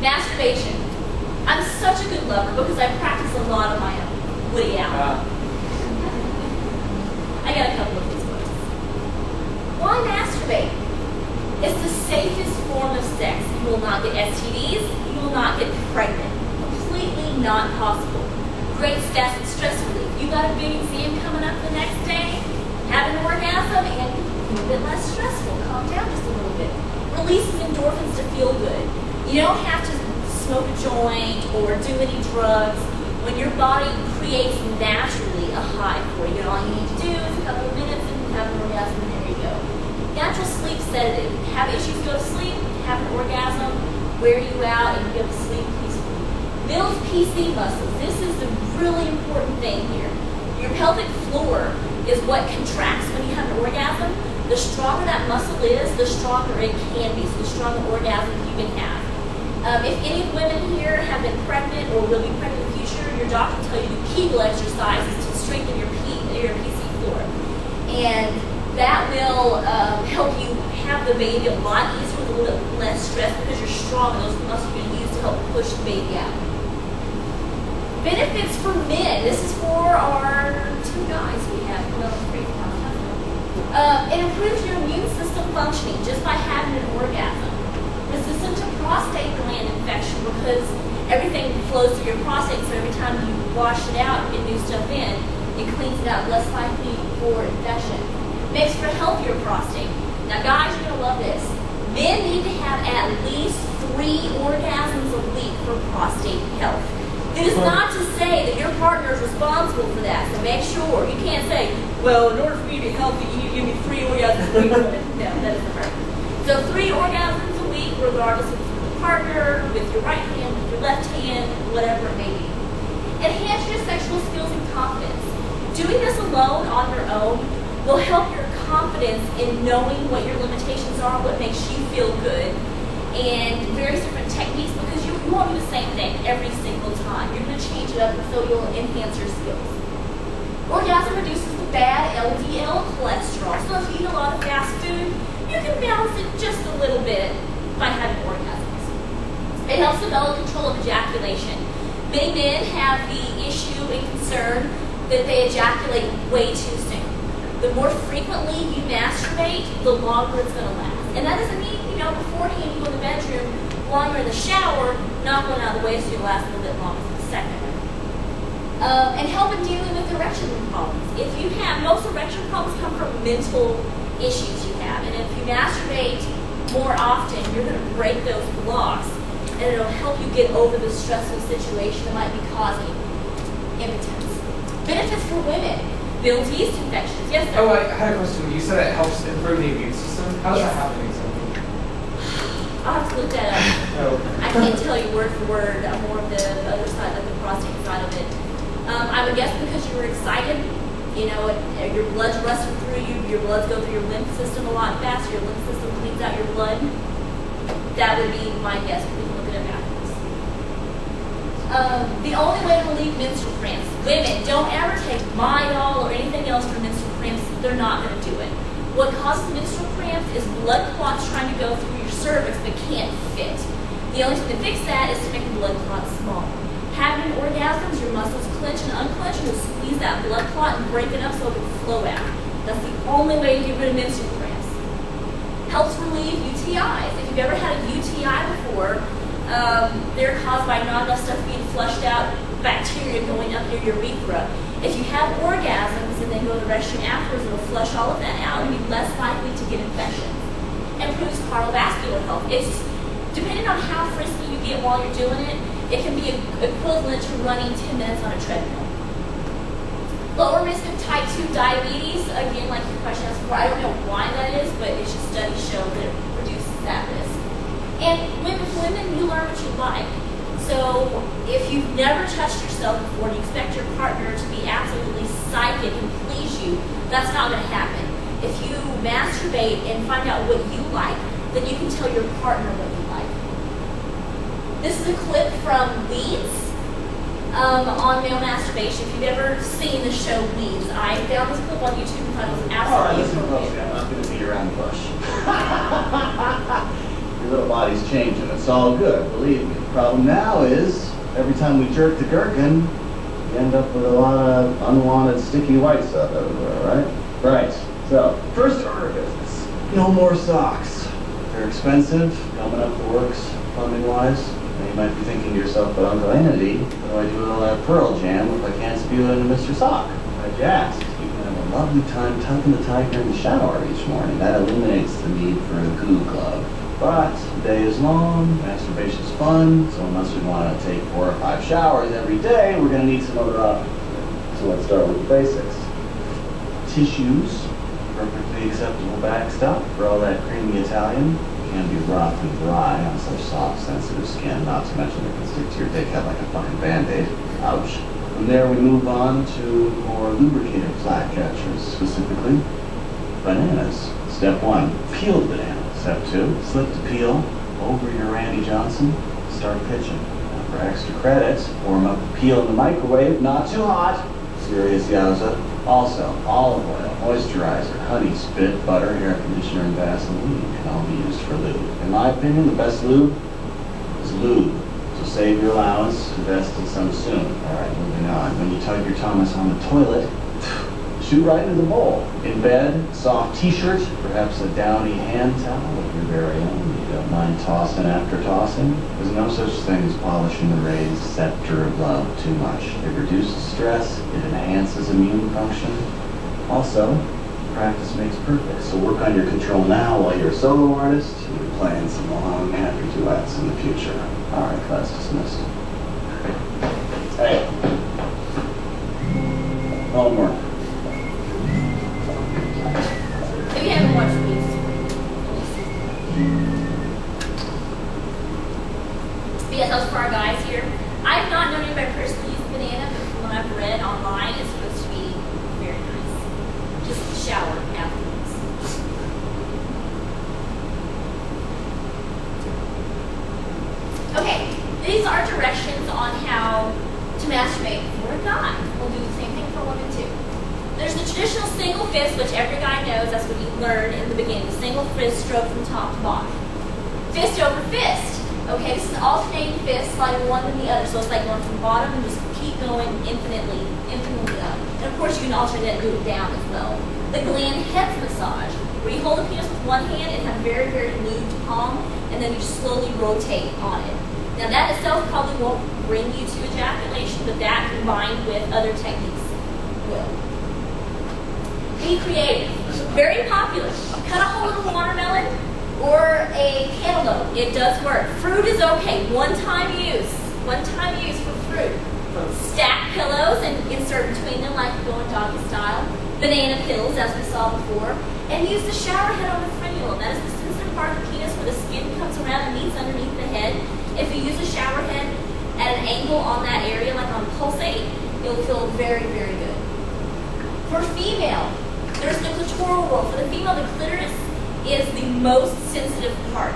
Masturbation. I'm such a good lover because I practice a lot of my own. Woody Allen. I got a couple of these books. Why masturbate? It's the safest form of sex. You will not get STDs. You will not get pregnant. Completely not possible. Great stress relief. You got a big exam coming up the next day. Have an orgasm and a little bit less stressful. Calm down just a little bit. Releases endorphins to feel good. You don't have to smoke a joint or do any drugs. When your body creates naturally a high for you, all you need to do is a couple of minutes and have an orgasm, and there you go. Natural sleep sedative. Have issues, go to sleep, have an orgasm, wear you out, and you go to sleep peacefully. Builds PC muscles. This is the really important thing here. Your pelvic floor is what contracts when you have an orgasm. The stronger that muscle is, the stronger it can be, so the stronger orgasm you can have. If any of the women here have been pregnant or will be pregnant in the future, your doctor will tell you to do Kegel exercises to strengthen your PC floor. And that will help you have the baby a lot easier with a little bit less stress because you're strong and those muscles you're going to use to help push the baby out. Benefits for men. This is for our two guys we have. Well, three now. It improves your immune system functioning just by having an orgasm. Resistant to prostate gland infection because everything flows through your prostate, so every time you wash it out and get new stuff in, it cleans it out, less likely for infection. Makes for a healthier prostate. Now guys, you're going to love this. Men need to have at least 3 orgasms a week for prostate health. It is not to say that your partner is responsible for that, so make sure. You can't say, well, in order for me to be healthy, you need to give me 3 orgasms a week. No, that isn't right. So 3 orgasms a week, regardless if it's with a partner, with your right hand, with your left hand, whatever it may be. Enhance your sexual skills and confidence. Doing this alone on your own will help your confidence in knowing what your limitations are, what makes you feel good, and various different techniques, because you won't do the same thing every single time. You're going to change it up, and so you'll enhance your skills. Orgasm reduces the bad LDL cholesterol. So if you eat a lot of fast food, you can balance it just a little bit by having orgasms. It helps develop control of ejaculation. Many men have the issue and concern that they ejaculate way too soon. The more frequently you masturbate, the longer it's going to last. And that doesn't mean, beforehand you go in the bedroom, while you're in the shower, not going out of the way so you'll last a little bit longer for the second. And help in dealing with erection problems. If you have, most erection problems come from mental issues you have. And if you masturbate more often, you're going to break those blocks. And it'll help you get over the stressful situation that might be causing impotence. Benefits for women. Builds yeast infections. Yes, sir? Oh, I had a question. You said it helps improve the immune system. How does that happen exactly? I'll have to look that up. Oh. I can't tell you word for word. I'm more of the other side, like the prostate side of it. I would guess because you were excited, your blood's rushing through you, your bloods go through your lymph system a lot faster, your lymph system cleans out your blood. That would be my guess. We can look it up afterwards. The only way to relieve menstrual cramps. Women, don't ever take Midol or anything else for menstrual cramps. They're not going to do it. What causes menstrual cramps is blood clots trying to go through your cervix but can't fit. The only thing to fix that is to make the blood clot smaller. Having orgasms, your muscles clench and unclench and will squeeze that blood clot and break it up so it can flow out. That's the only way to get rid of menstrual cramps. Helps relieve UTIs. If you've ever had a UTI before, they're caused by not enough stuff being flushed out, bacteria going up your urethra. If you have orgasms and then go to the restroom afterwards, it'll flush all of that out and be less likely to get infections. Improves cardiovascular health. It's depending on how frisky you get while you're doing it, it can be equivalent to running 10 minutes on a treadmill. Lower risk of type 2 diabetes. Again, like your question asked before, I don't know why that is, but it's just studies show that it reduces that risk. And with women, you learn what you like. So if you've never touched yourself before and you expect your partner to be absolutely psychic and please you, that's not going to happen. If you masturbate and find out what you like, then you can tell your partner what you like. This is a clip from Weeds on male masturbation. If you've ever seen the show Weeds, I found this clip on YouTube and thought it was absolutely appropriate. I'm not going to beat around the bush. your little body's changing. It's all good, believe me. The problem now is, every time we jerk the gherkin, you end up with a lot of unwanted sticky white stuff everywhere, right? Right. So, first order of business. No more socks. They're expensive, coming up the works, plumbing-wise. Now you might be thinking to yourself, but Uncle Andy, what do I do with all that pearl jam if I can't spew it into Mr. Sock? Glad you asked. You can have a lovely time tucking the tiger in the shower each morning. That eliminates the need for a goo glove. But the day is long, masturbation's fun, so unless we want to take 4 or 5 showers every day, we're going to need some other options. So let's start with the basics. Tissues, perfectly acceptable backstop for all that creamy Italian. Can be rough and dry on such soft, sensitive skin, not to mention it can stick to your dickhead like a fucking Band-Aid. Ouch. From there we move on to more lubricated flat catchers, specifically bananas. Step 1, peeled banana. Step 2, slip the peel over your Randy Johnson, start pitching. Now for extra credit, warm up the peel in the microwave, not too hot. Serious yowza. Also, olive oil, moisturizer, honey, spit, butter, air conditioner, and Vaseline can all be used for lube. In my opinion, the best lube is lube. So save your allowance, invest in some soon. Alright, moving on. When you tug your Thomas on the toilet, shoot right into the bowl. In bed, soft t-shirt, perhaps a downy hand towel of your very own. You don't mind tossing after tossing. There's no such thing as polishing the raised scepter of love too much. It reduces stress, it enhances immune function. Also, practice makes perfect. So work on your control now while you're a solo artist. You'll be playing some long, happy duets in the future. Alright, class dismissed. Hey. Homework. If you haven't watched these, because those for our guys here, I've not known anybody personally use banana, but from what I've read online, it's supposed to be very nice. Just shower afterwards. Okay, these are directions on how to masturbate for a guy. We'll do the same thing for women too. There's the traditional single fist, which every guy knows. That's what you learn in the beginning. The single fist stroke from top to bottom. Fist over fist. Okay, this is an alternating fist, sliding one to the other. So it's like going from bottom and just keep going infinitely up. And of course, you can alternate and do it down as well. The gland head massage, where you hold the penis with one hand and have very, very lubed palm, and then you slowly rotate on it. Now that itself probably won't bring you to ejaculation, but that combined with other techniques will. Be creative. Very popular. Cut a hole in a watermelon or a cantaloupe. It does work. Fruit is okay. One-time use. One-time use for fruit. Stack pillows and insert between them like you're going doggy style. Banana pills, as we saw before. And use the shower head on the frenulum. That is the sensitive part of the penis where the skin comes around and meets underneath the head. If you use a shower head at an angle on that area, like on pulsate, you'll feel very, very good. For female, there's the clitoral roll. For the female, the clitoris is the most sensitive part.